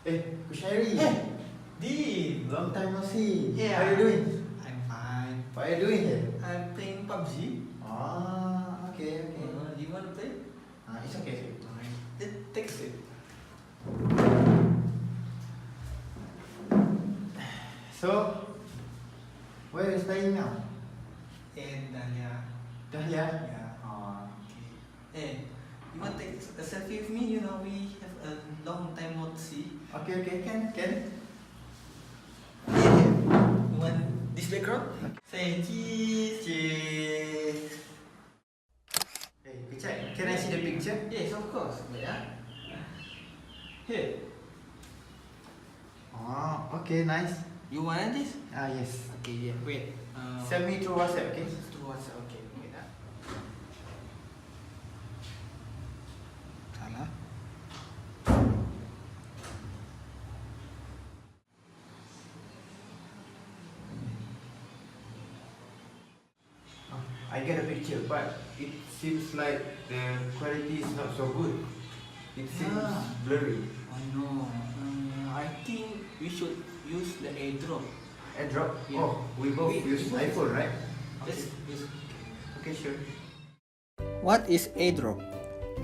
Qusyairi. Deem. Long time no see. Yeah. How are you doing? I'm fine. What are you doing here? I'm playing PUBG. Okay. You want to play? It's okay. Take a seat. So, where are you staying now? And Dahlia. Dahlia? Yeah. Okay. Hey, you want to take a selfie with me? You know, we have a long time not see. Okay, can. Yeah. You want this background? Say cheese. Cheers. Hey, Pichai, can I see the picture? Yes, of course. Yeah. Here. Okay, nice. You want this? Yes. Okay, yeah. Wait. Send me through WhatsApp, okay? Through WhatsApp. Okay. Wait. Salah. I get a picture, but it seems like the quality is not so good. It seems blurry. Oh no. I think we should use the AirDrop. AirDrop? Yeah. Oh, we both use iPhone, right? Yes. Okay, sure. What is AirDrop?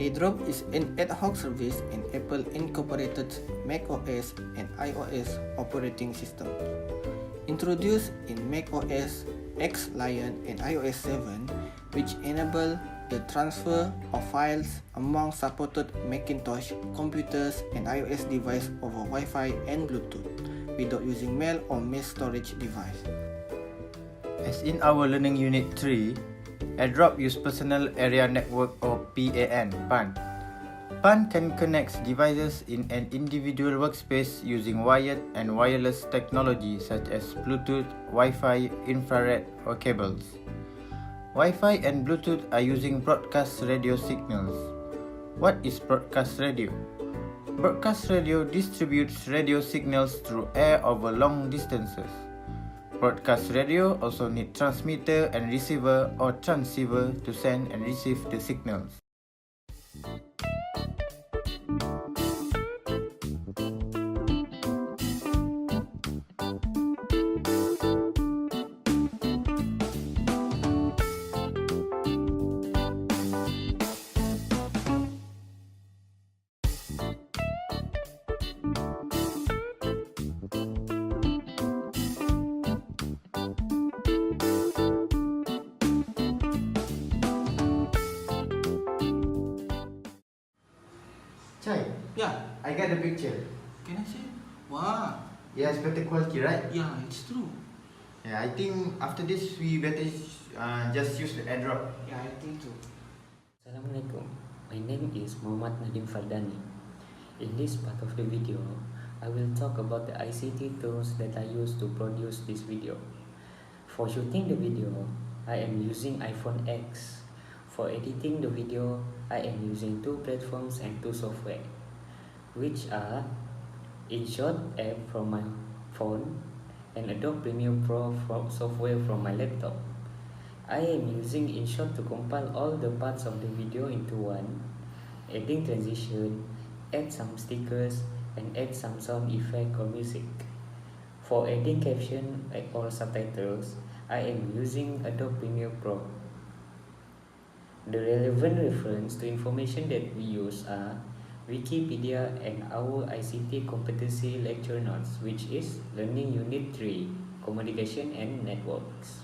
AirDrop is an ad hoc service in Apple Incorporated macOS and iOS operating system. Introduced in macOS X Lion and iOS 7, which enable the transfer of files among supported Macintosh computers and iOS devices over Wi-Fi and Bluetooth without using mail or mass storage device. As in our Learning Unit 3, AirDrop use Personal Area Network or PAN. PAN can connect devices in an individual workspace using wired and wireless technology such as Bluetooth, Wi-Fi, infrared, or cables. Wi-Fi and Bluetooth are using broadcast radio signals. What is broadcast radio? Broadcast radio distributes radio signals through air over long distances. Broadcast radio also need transmitter and receiver or transceiver to send and receive the signals. Chai, Yeah. I got the picture. Can I see? Wow. Yeah, it's better quality, right? Yeah, it's true. Yeah, I think after this we better just use the AirDrop. Yeah, I think so. Assalamualaikum. My name is Nadeem Fardani. In this part of the video, I will talk about the ICT tools that I use to produce this video. For shooting the video, I am using iPhone X. For editing the video, I am using two platforms and two software, which are InShot app from my phone and Adobe Premiere Pro software from my laptop. I am using InShot to compile all the parts of the video into one, adding transition, add some stickers, and add some sound effect or music. For adding caption or subtitles, I am using Adobe Premiere Pro. The relevant reference to information that we use are Wikipedia and our ICT competency lecture notes, which is Learning Unit 3, Communication and Networks.